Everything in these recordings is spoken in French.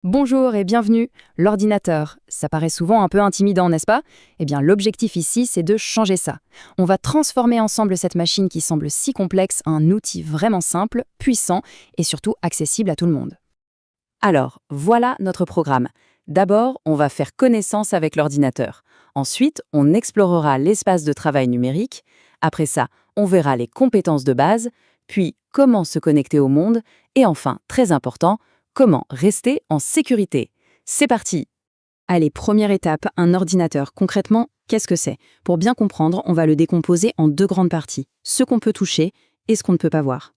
Bonjour et bienvenue. L'ordinateur, ça paraît souvent un peu intimidant, n'est-ce pas? Eh bien, l'objectif ici, c'est de changer ça. On va transformer ensemble cette machine qui semble si complexe en un outil vraiment simple, puissant et surtout accessible à tout le monde. Alors, voilà notre programme. D'abord, on va faire connaissance avec l'ordinateur. Ensuite, on explorera l'espace de travail numérique. Après ça, on verra les compétences de base, puis comment se connecter au monde, et enfin, très important, comment rester en sécurité. C'est parti! Allez, première étape, un ordinateur. Concrètement, qu'est-ce que c'est? Pour bien comprendre, on va le décomposer en deux grandes parties, ce qu'on peut toucher et ce qu'on ne peut pas voir.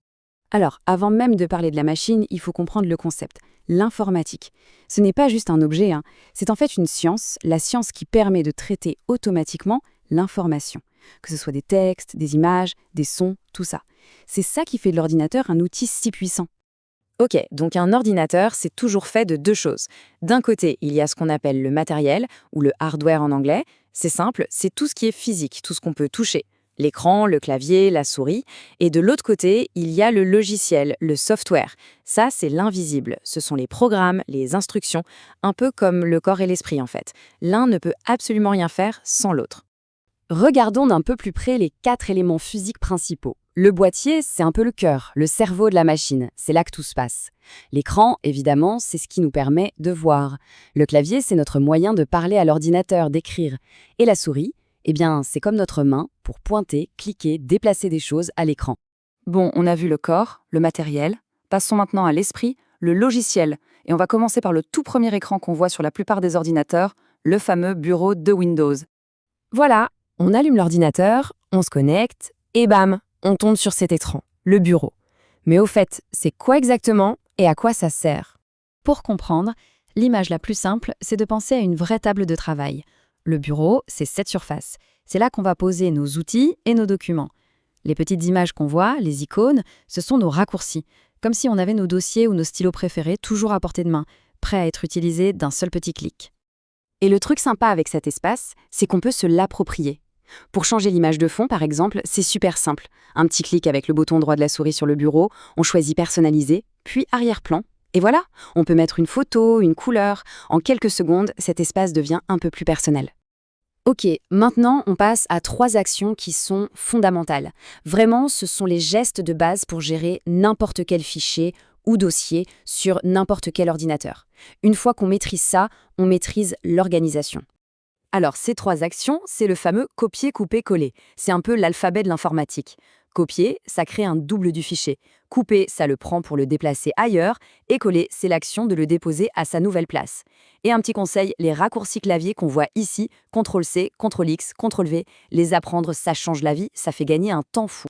Alors, avant même de parler de la machine, il faut comprendre le concept, l'informatique. Ce n'est pas juste un objet, hein. C'est en fait une science, la science qui permet de traiter automatiquement l'information. Que ce soit des textes, des images, des sons, tout ça. C'est ça qui fait de l'ordinateur un outil si puissant. Ok, donc un ordinateur, c'est toujours fait de deux choses. D'un côté, il y a ce qu'on appelle le matériel, ou le hardware en anglais. C'est simple, c'est tout ce qui est physique, tout ce qu'on peut toucher. L'écran, le clavier, la souris. Et de l'autre côté, il y a le logiciel, le software. Ça, c'est l'invisible. Ce sont les programmes, les instructions, un peu comme le corps et l'esprit en fait. L'un ne peut absolument rien faire sans l'autre. Regardons d'un peu plus près les quatre éléments physiques principaux. Le boîtier, c'est un peu le cœur, le cerveau de la machine, c'est là que tout se passe. L'écran, évidemment, c'est ce qui nous permet de voir. Le clavier, c'est notre moyen de parler à l'ordinateur, d'écrire. Et la souris, eh bien, c'est comme notre main pour pointer, cliquer, déplacer des choses à l'écran. Bon, on a vu le corps, le matériel. Passons maintenant à l'esprit, le logiciel. Et on va commencer par le tout premier écran qu'on voit sur la plupart des ordinateurs, le fameux bureau de Windows. Voilà, on allume l'ordinateur, on se connecte, et bam, on tombe sur cet écran, le bureau. Mais au fait, c'est quoi exactement et à quoi ça sert? Pour comprendre, l'image la plus simple, c'est de penser à une vraie table de travail. Le bureau, c'est cette surface. C'est là qu'on va poser nos outils et nos documents. Les petites images qu'on voit, les icônes, ce sont nos raccourcis, comme si on avait nos dossiers ou nos stylos préférés toujours à portée de main, prêts à être utilisés d'un seul petit clic. Et le truc sympa avec cet espace, c'est qu'on peut se l'approprier. Pour changer l'image de fond, par exemple, c'est super simple. Un petit clic avec le bouton droit de la souris sur le bureau, on choisit personnaliser, puis arrière-plan. Et voilà, on peut mettre une photo, une couleur. En quelques secondes, cet espace devient un peu plus personnel. Ok, maintenant on passe à trois actions qui sont fondamentales. Vraiment, ce sont les gestes de base pour gérer n'importe quel fichier ou dossier sur n'importe quel ordinateur. Une fois qu'on maîtrise ça, on maîtrise l'organisation. Alors, ces trois actions, c'est le fameux copier, couper, coller. C'est un peu l'alphabet de l'informatique. Copier, ça crée un double du fichier. Couper, ça le prend pour le déplacer ailleurs. Et coller, c'est l'action de le déposer à sa nouvelle place. Et un petit conseil, les raccourcis clavier qu'on voit ici, CTRL-C, CTRL-X, CTRL-V, les apprendre, ça change la vie, ça fait gagner un temps fou.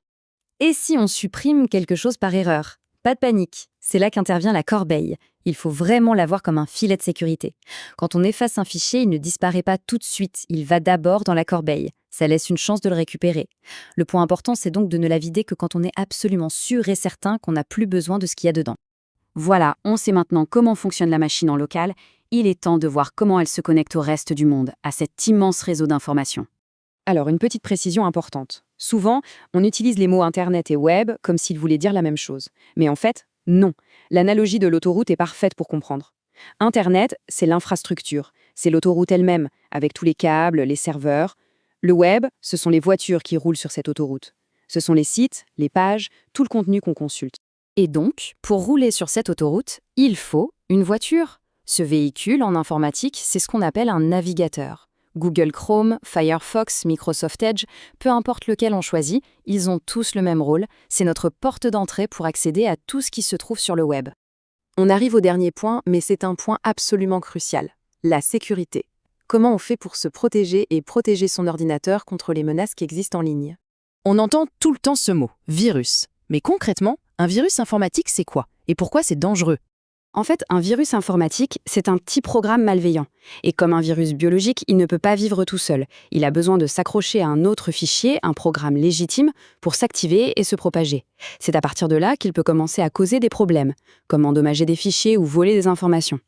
Et si on supprime quelque chose par erreur? Pas de panique, c'est là qu'intervient la corbeille. Il faut vraiment la voir comme un filet de sécurité. Quand on efface un fichier, il ne disparaît pas tout de suite, il va d'abord dans la corbeille. Ça laisse une chance de le récupérer. Le point important, c'est donc de ne la vider que quand on est absolument sûr et certain qu'on n'a plus besoin de ce qu'il y a dedans. Voilà, on sait maintenant comment fonctionne la machine en local. Il est temps de voir comment elle se connecte au reste du monde, à cet immense réseau d'informations. Alors, une petite précision importante. Souvent, on utilise les mots Internet et Web comme s'ils voulaient dire la même chose. Mais en fait, non. L'analogie de l'autoroute est parfaite pour comprendre. Internet, c'est l'infrastructure, c'est l'autoroute elle-même, avec tous les câbles, les serveurs. Le Web, ce sont les voitures qui roulent sur cette autoroute. Ce sont les sites, les pages, tout le contenu qu'on consulte. Et donc, pour rouler sur cette autoroute, il faut une voiture. Ce véhicule, en informatique, c'est ce qu'on appelle un navigateur. Google Chrome, Firefox, Microsoft Edge, peu importe lequel on choisit, ils ont tous le même rôle, c'est notre porte d'entrée pour accéder à tout ce qui se trouve sur le web. On arrive au dernier point, mais c'est un point absolument crucial, la sécurité. Comment on fait pour se protéger et protéger son ordinateur contre les menaces qui existent en ligne? On entend tout le temps ce mot, virus. Mais concrètement, un virus informatique, c'est quoi? Et pourquoi c'est dangereux? En fait, un virus informatique, c'est un petit programme malveillant. Et comme un virus biologique, il ne peut pas vivre tout seul. Il a besoin de s'accrocher à un autre fichier, un programme légitime, pour s'activer et se propager. C'est à partir de là qu'il peut commencer à causer des problèmes, comme endommager des fichiers ou voler des informations.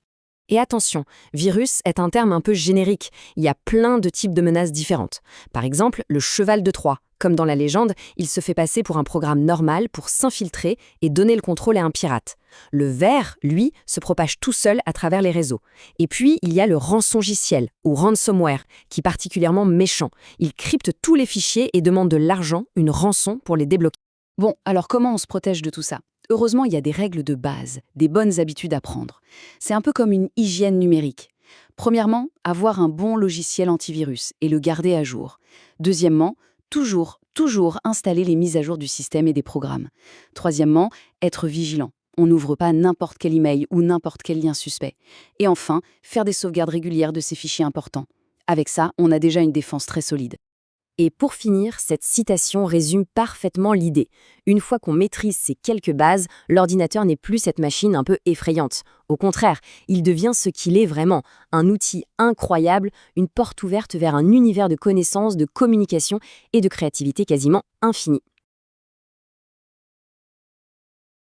Et attention, virus est un terme un peu générique. Il y a plein de types de menaces différentes. Par exemple, le cheval de Troie, Comme dans la légende, il se fait passer pour un programme normal pour s'infiltrer et donner le contrôle à un pirate. Le ver, lui, se propage tout seul à travers les réseaux. Et puis, il y a le rançongiciel, ou ransomware, qui est particulièrement méchant. Il crypte tous les fichiers et demande de l'argent, une rançon, pour les débloquer. Bon, alors comment on se protège de tout ça? Heureusement, il y a des règles de base, des bonnes habitudes à prendre. C'est un peu comme une hygiène numérique. Premièrement, avoir un bon logiciel antivirus et le garder à jour. Deuxièmement, toujours installer les mises à jour du système et des programmes. Troisièmement, être vigilant. On n'ouvre pas n'importe quel email ou n'importe quel lien suspect. Et enfin, faire des sauvegardes régulières de ces fichiers importants. Avec ça, on a déjà une défense très solide. Et pour finir, cette citation résume parfaitement l'idée. Une fois qu'on maîtrise ces quelques bases, l'ordinateur n'est plus cette machine un peu effrayante. Au contraire, il devient ce qu'il est vraiment, un outil incroyable, une porte ouverte vers un univers de connaissances, de communication et de créativité quasiment infini.